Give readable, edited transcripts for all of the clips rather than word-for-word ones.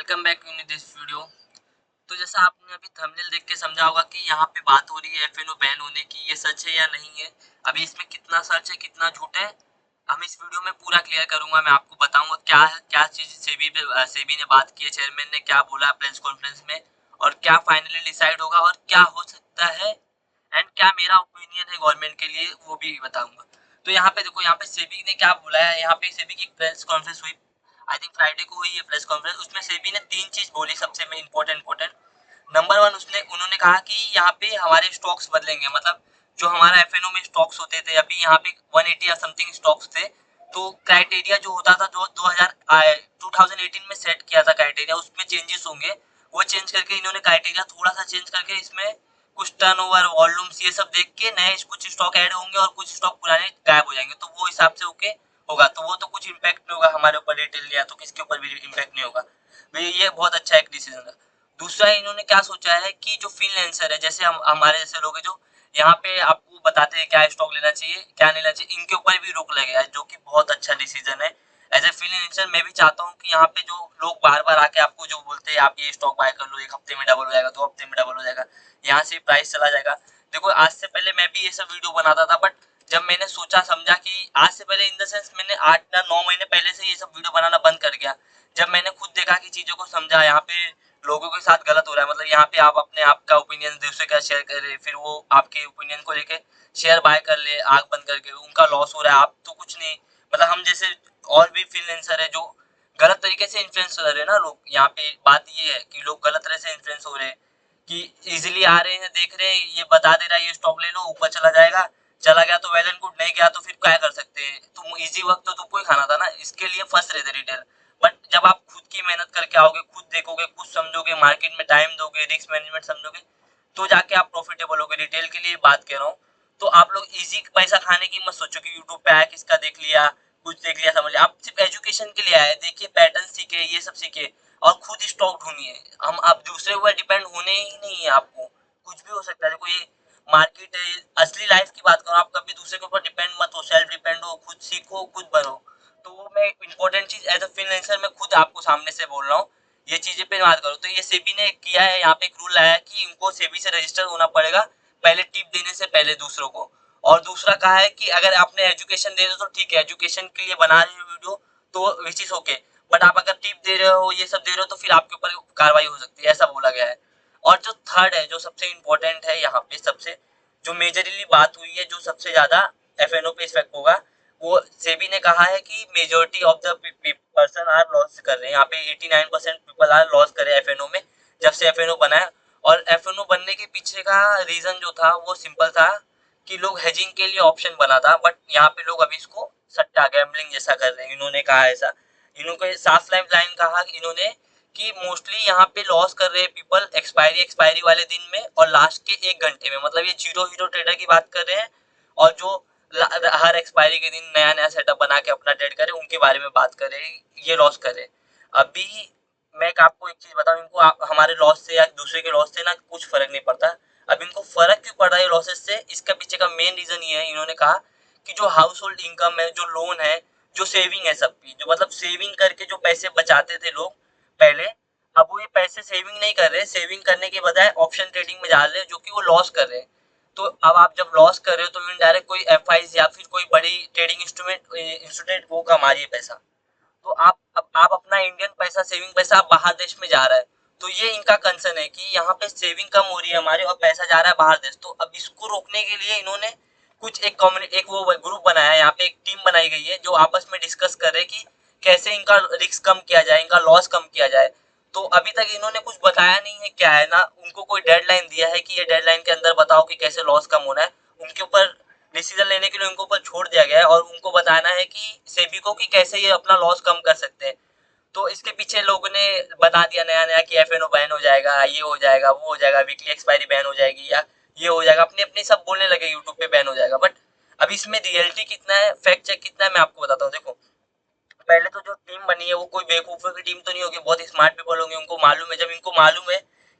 Welcome back in this video. तो जैसा आपने अभी थंबनेल देख के समझा होगा कि यहाँ पे बात हो रही है एफएनओ बैन होने की, ये सच है या नहीं है। अभी इसमें कितना सच है कितना झूठ है हम इस वीडियो में पूरा क्लियर करूंगा। मैं आपको बताऊंगा क्या क्या चीज सेबी ने बात की है, चेयरमैन ने क्या बोला प्रेस कॉन्फ्रेंस में, और क्या फाइनली डिसाइड होगा और क्या हो सकता है, एंड क्या मेरा ओपिनियन है गवर्नमेंट के लिए वो भी बताऊंगा। तो यहाँ पे देखो, यहाँ पे सेबी ने क्या बोला है। यहाँ पे सेबी की प्रेस कॉन्फ्रेंस हुई, आई थिंक फ्राइडे को हुई है प्रेस कॉन्फ्रेंस। उसमें सेबी ने तीन चीज बोली सबसे में इम्पोर्टेंट। नंबर वन, उन्होंने कहा कि यहाँ पे हमारे स्टॉक्स बदलेंगे, मतलब जो हमारा एफएनओ में स्टॉक्स होते थे अभी यहाँ पे 180 या समथिंग स्टॉक्स थे। तो क्राइटेरिया जो होता था जो 2018 में सेट किया था क्राइटेरिया, उसमें चेंजेस होंगे। वो चेंज करके इन्होंने क्राइटेरिया थोड़ा सा चेंज करके इसमें कुछ टर्नओवर वॉल्यूम्स ये सब देख के नए कुछ स्टॉक ऐड होंगे और कुछ स्टॉक पुराने गायब हो जाएंगे। तो वो हिसाब से ओके होगा, तो वो तो कुछ इम्पैक्ट नहीं होगा हमारे ऊपर रिटेल लिया तो किसके ऊपर भी इम्पैक्ट नहीं होगा भाई। ये बहुत अच्छा एक डिसीजन है। दूसरा इन्होंने क्या सोचा है कि जो फ्रीलांसर है, जैसे हमारे जैसे लोग हैं जो यहाँ पे आपको बताते हैं क्या स्टॉक लेना चाहिए क्या नहीं लेना चाहिए, इनके ऊपर भी रोक लगेगा, जो कि बहुत अच्छा डिसीजन है। एज ए फ्रीलांसर मैं भी चाहता हूँ कि यहाँ पे जो लोग बार बार आके आपको जो बोलते हैं आप ये स्टॉक बाय कर लो, एक हफ्ते में डबल हो जाएगा, 2 हफ्ते में डबल हो जाएगा, यहाँ से प्राइस चला जाएगा। देखो आज से पहले मैं भी ये सब वीडियो बनाता था, बट जब मैंने सोचा समझा कि आज से पहले इन द सेंस मैंने 8 या 9 महीने पहले से ये सब वीडियो बनाना बंद कर गया। जब मैंने खुद देखा कि चीजों को समझा, यहाँ पे लोगों के साथ गलत हो रहा है, मतलब यहाँ पे आप अपने आप का ओपिनियन दूसरे का शेयर कर रहे, फिर वो आपके ओपिनियन को लेके शेयर बाय कर ले आंख बंद करके, उनका लॉस हो रहा है, आप तो कुछ नहीं। मतलब हम जैसे और भी फ्रीलांसर है जो गलत तरीके से इन्फ्लुएंस कर रहे हैं ना लोग। यहाँ पे बात ये है कि लोग गलत तरह से इन्फ्लुएंस हो रहे हैं कि इजिली आ रहे हैं, देख रहे हैं, ये बता दे रहा है ये स्टॉक ले लो, ऊपर चला जाएगा, चला गया तो वेल एंड गुड, नहीं गया तो फिर क्या कर सकते हैं। तुम इजी वक्त तो तुमको ही खाना था ना, इसके लिए फंस रहे थे रिटेल। बट जब आप खुद की मेहनत करके आओगे, खुद देखोगे, खुद समझोगे, मार्केट में टाइम दोगे, रिस्क मैनेजमेंट समझोगे, तो जाके आप प्रॉफिटेबल होगे। रिटेल के लिए बात कह रहा हूँ। तो आप लोग इजी पैसा खाने की मत सोचो कि यूट्यूब पे आया किसका देख लिया, कुछ देख लिया समझ लिया। आप सिर्फ एजुकेशन के लिए आए, देखिए पैटर्न सीखे, ये सब सीखे और खुद स्टॉक ढूंढिए। हम आप दूसरे ऊपर डिपेंड होने ही नहीं है, आपको कुछ भी हो सकता है। देखो ये मार्केट है, असली लाइफ की बात करो, आप कभी दूसरे के ऊपर डिपेंड मत हो, सेल्फ डिपेंड हो, खुद सीखो, खुद बनो। तो वो मैं इंपॉर्टेंट चीज एज अ फ्रीलांसर मैं खुद आपको सामने से बोल रहा हूँ, ये चीजें पे बात करो। तो ये सेबी ने किया है, यहाँ पे एक रूल आया है कि इनको सेबी से रजिस्टर होना पड़ेगा पहले टिप देने से पहले दूसरों को। और दूसरा कहा है कि अगर आपने एजुकेशन दे रहे हो तो ठीक है, एजुकेशन के लिए बना रहे हो वीडियो तो विच इज ओके, बट आप अगर टिप दे रहे हो ये सब दे रहे हो तो फिर आपके ऊपर कार्रवाई हो सकती है, ऐसा बोला गया है। और जो थर्ड है, जो सबसे इम्पोर्टेंट है यहाँ पे, सबसे जो मेजरली बात हुई है, जो सबसे ज्यादा एफएनओ पे इफेक्ट होगा, वो सेबी ने कहा है कि majority of the person are loss कर रहे हैं। यहाँ पे 89% पीपल आर लॉस कर रहे हैं एफएनओ में, जब से एफएनओ बना है। और एफएनओ बनने के पीछे का रीजन जो था वो सिंपल था कि लोग हेजिंग के लिए ऑप्शन बना था, बट यहाँ पे लोग अभी इसको सट्टा गैम्बलिंग जैसा कर रहे हैं। इन्होंने कहा ऐसा, इन्होंने साफ लाइन कहा इन्होंने कि मोस्टली यहाँ पे लॉस कर रहे हैं पीपल एक्सपायरी वाले दिन में और लास्ट के 1 घंटे में। मतलब ये जीरो हीरो ट्रेडर की बात कर रहे हैं, और जो हर एक्सपायरी के दिन नया नया सेटअप बना के अपना ट्रेड करे उनके बारे में बात कर रहे हैं, ये लॉस करे। अभी मैं आपको एक चीज बताऊं, इनको हमारे लॉस से या दूसरे के लॉस से ना कुछ फर्क नहीं पड़ता। अब इनको फर्क क्यों पड़ रहा है लॉसेस से, इसका पीछे का मेन रीजन ये है, इन्होंने कहा कि जो हाउस होल्ड इनकम है, जो लोन है, जो सेविंग है सबकी, जो मतलब सेविंग करके जो पैसे बचाते थे लोग पहले, अब वो ये पैसे सेविंग नहीं कर रहे, सेविंग करने के बजाय ऑप्शन ट्रेडिंग में डाल रहे हैं, जो कि वो लॉस कर रहे हैं। तो अब आप जब लॉस कर रहे हो तो इनडायरेक्ट कोई एफआई या फिर कोई बड़ी ट्रेडिंग इंस्ट्रूमेंट वो कमा रही है पैसा। तो आप अपना इंडियन पैसा, सेविंग पैसा आप बाहर देश में जा रहा है। तो ये इनका कंसर्न है कि यहाँ पे सेविंग कम हो रही है हमारे और पैसा जा रहा है बाहर देश। तो अब इसको रोकने के लिए इन्होंने कुछ एक वो ग्रुप बनाया है, यहाँ पे एक टीम बनाई गई है जो आपस में डिस्कस कर रहे हैं कि कैसे इनका रिस्क कम किया जाए, इनका लॉस कम किया जाए। तो अभी तक इन्होंने कुछ बताया नहीं है क्या है ना, उनको कोई डेडलाइन दिया है कि ये डेडलाइन के अंदर बताओ कि कैसे लॉस कम होना है। उनके ऊपर डिसीजन लेने के लिए उनको ऊपर छोड़ दिया गया है और उनको बताना है कि सेबी को कि कैसे ये अपना लॉस कम कर सकते हैं। तो इसके पीछे लोगों ने बता दिया नया नया कि एफएनओ बैन हो जाएगा, ये हो जाएगा, वो हो जाएगा, वीकली एक्सपायरी बैन हो जाएगी, या ये हो जाएगा, अपने अपने सब बोलने लगे यूट्यूब पे बैन हो जाएगा। बट अब इसमें रियलिटी कितना है, फैक्ट चेक कितना है, मैं आपको बताता हूँ। देखो पहले तो जो टीम बनी है वो कोई बेवकूफों की टीम तो नहीं होगी, बहुत स्मार्ट पीपल होंगे। उनको मालूम है, जब इनको मालूम है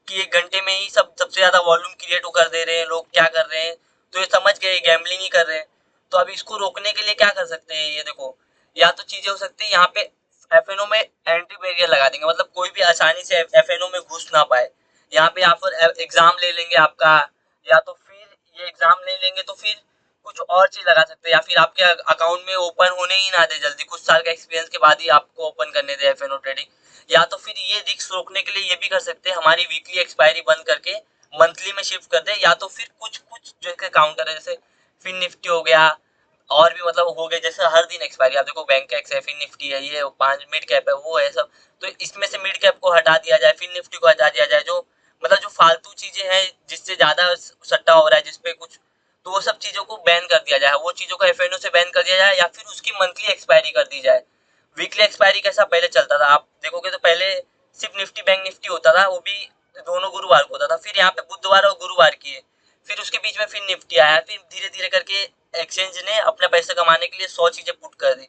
कि 1 घंटे में ही सबसे ज्यादा वॉल्यूम क्रिएट कर दे रहे हैं लोग, क्या कर रहे हैं, तो ये समझ गए गैम्बलिंग ही कर रहे हैं। तो अब इसको रोकने के लिए क्या कर सकते हैं, ये देखो, या तो चीजें हो सकती है यहाँ पे एफएनओ में एंट्री बैरियर लगा देंगे, मतलब कोई भी आसानी से एफएनओ में घुस ना पाए। यहाँ पे आप एग्जाम ले लेंगे आपका, या तो फिर ये एग्जाम ले लेंगे तो फिर कुछ और चीज लगा सकते हैं, या फिर आपके अकाउंट में ओपन होने ही ना दे जल्दी, कुछ साल का एक्सपीरियंस के बाद ही आपको ओपन करने दे एफएनओ ट्रेडिंग। या तो फिर ये रिस्क रोकने के लिए ये भी कर सकते हैं, हमारी वीकली एक्सपायरी बंद करके मंथली में शिफ्ट कर दे, या तो फिर कुछ कुछ जैसे काउंटर है, जैसे फिन निफ्टी हो गया, और भी मतलब हो गए, जैसे हर दिन एक्सपायरी, आप देखो बैंक एक्स है, फिन निफ्टी है, ये 5 मिड कैप है, वो है सब, तो इसमें से मिड कैप को हटा दिया जाए, फिन निफ्टी को हटा दिया जाए, जो मतलब जो फालतू चीजें हैं जिससे ज्यादा सट्टा हो रहा है जिसपे कुछ, तो वो सब चीजों को बैन कर दिया जाए, वो चीजों को एफएनओ से बैन कर दिया जाए, या फिर उसकी मंथली एक्सपायरी कर दी जाए। वीकली एक्सपायरी कैसा पहले चलता था, आप देखोगे तो पहले सिर्फ निफ्टी बैंक निफ्टी होता था, वो भी दोनों गुरुवार को होता था, फिर यहाँ पे बुधवार और गुरुवार की है, फिर उसके बीच में फिर निफ्टी आया, फिर धीरे धीरे करके एक्सचेंज ने अपना पैसा कमाने के लिए 100 चीजें पुट कर दी,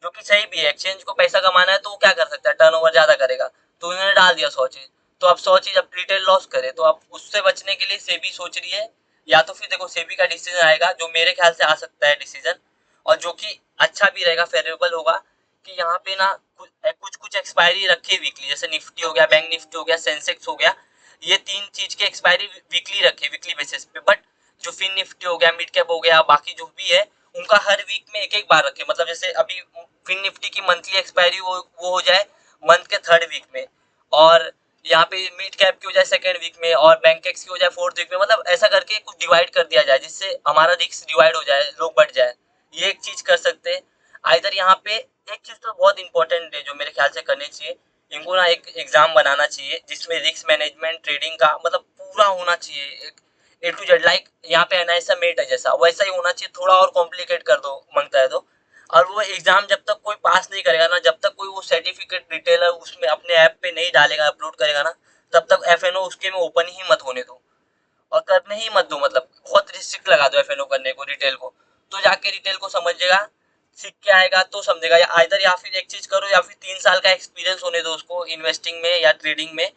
जो कि सही भी है, एक्सचेंज को पैसा कमाना है तो वो क्या कर सकता है, टर्नओवर ज्यादा करेगा, तो उन्होंने डाल दिया 100 चीज, तो अब 100 चीज अब रिटेल लॉस करे, तो अब उससे बचने के लिए सेबी सोच रही है, या तो फिर देखो सेबी का डिसीजन आएगा जो मेरे ख्याल से आ सकता है डिसीजन, और जो कि अच्छा भी रहेगा, फेवरेबल होगा, कि यहाँ पे ना कुछ कुछ एक्सपायरी रखे वीकली, जैसे निफ्टी हो गया, बैंक निफ्टी हो गया, सेंसेक्स हो गया, ये तीन चीज की एक्सपायरी वीकली रखे, वीकली बेसिस पे, बट जो फिन निफ्टी हो गया, मिड कैप हो गया, बाकी जो भी है उनका हर वीक में एक एक बार रखे, मतलब जैसे अभी फिन निफ्टी की मंथली एक्सपायरी वो हो जाए मंथ के 3rd वीक में, और यहाँ पे मिड कैप की हो जाए 2nd वीक में, और बैंक एक्स की हो जाए 4th वीक में, मतलब ऐसा करके कुछ डिवाइड कर दिया जाए जिससे हमारा रिस्क डिवाइड हो जाए, लोग बढ़ जाए, ये एक चीज कर सकते हैं। आइधर यहाँ पे एक चीज तो बहुत इंपॉर्टेंट है जो मेरे ख्याल से करनी चाहिए, इनको ना एक एग्जाम बनाना चाहिए जिसमें रिस्क मैनेजमेंट ट्रेडिंग का मतलब पूरा होना चाहिए, ए टू जेड, लाइक यहाँ पे एनआईएसएम मेट है जैसा, वैसा ही होना चाहिए, थोड़ा और कॉम्प्लिकेट कर दो मांगता है तो। और वो एग्जाम जब तक कोई पास नहीं करेगा ना, जब तक कोई वो सर्टिफिकेट रिटेलर उसमें अपने ऐप पे नहीं डालेगा, अपलोड करेगा ना, तब तक एफएनओ उसके में ओपन ही मत होने दो, और करने ही मत दो, मतलब बहुत रिस्ट्रिक्ट लगा दो एफएनओ करने को रिटेल को, तो जाके रिटेल को समझेगा, सीख के आएगा तो समझेगा, या आइदर या फिर एक चीज करो, या फिर 3 साल का एक्सपीरियंस होने दो उसको इन्वेस्टिंग में या ट्रेडिंग में,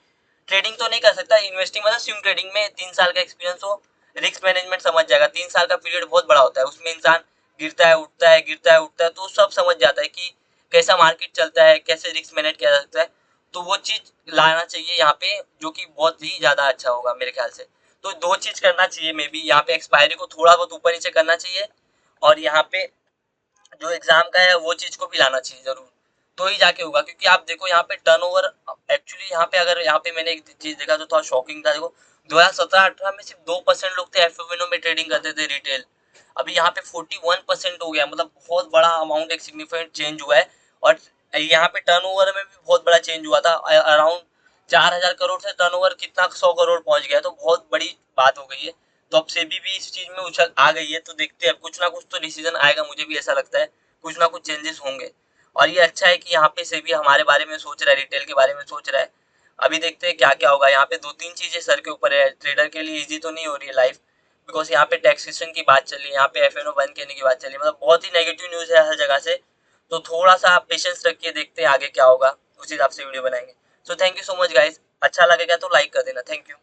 ट्रेडिंग तो नहीं कर सकता, इन्वेस्टिंग मतलब स्विंग ट्रेडिंग में 3 साल का एक्सपीरियंस हो, रिस्क मैनेजमेंट समझ जाएगा, 3 साल का पीरियड बहुत बड़ा होता है, उसमें इंसान गिरता है उठता है, गिरता है उठता है, तो सब समझ जाता है कि कैसा मार्केट चलता है, कैसे रिस्क मैनेज किया जा सकता है, तो वो चीज लाना चाहिए यहाँ पे, जो कि बहुत ही ज्यादा अच्छा होगा मेरे ख्याल से। तो दो चीज करना चाहिए, मे बी यहाँ पे एक्सपायरी को थोड़ा बहुत ऊपर नीचे करना चाहिए, और यहाँ पे जो एग्जाम का है वो चीज को भी लाना चाहिए जरूर, तो ही जाके होगा, क्योंकि आप देखो यहाँ पे टर्नओवर, एक्चुअली यहाँ पे अगर यहाँ पे मैंने एक चीज देखा जो थोड़ा शॉकिंग था, देखो 2017-18 में सिर्फ 2% लोग थे एफएनओ में ट्रेडिंग करते थे रिटेल, अभी यहाँ पे 41% हो गया, मतलब बहुत बड़ा अमाउंट, एक सिग्निफिकेंट चेंज हुआ है, और यहाँ पे टर्नओवर में भी बहुत बड़ा चेंज हुआ था, अराउंड 4,000 करोड़ से टर्नओवर कितना 100 करोड़ पहुंच गया, तो बहुत बड़ी बात हो गई है, तो अब सेबी भी इस चीज में उछल आ गई है, तो देखते हैं कुछ ना कुछ तो डिसीजन आएगा, मुझे भी ऐसा लगता है कुछ ना कुछ चेंजेस होंगे, और ये अच्छा है कि यहाँ पे सेबी हमारे बारे में सोच रहा है, रिटेल के बारे में सोच रहा है, अभी देखते हैं क्या क्या होगा, यहाँ पे 2-3 चीजें सर के ऊपर है, ट्रेडर के लिए इजी तो नहीं हो रही है लाइफ, बिकॉज यहाँ पे टैक्सेशन की बात चल रही है, यहाँ पे एफएनओ बंद करने की बात चल रही है, मतलब बहुत ही नेगेटिव न्यूज है हर जगह से, तो थोड़ा सा पेशेंस रखिए, देखते हैं आगे क्या होगा, उस हिसाब से वीडियो बनाएंगे। So thank you so much guys, अच्छा लगेगा तो लाइक कर देना, थैंक यू।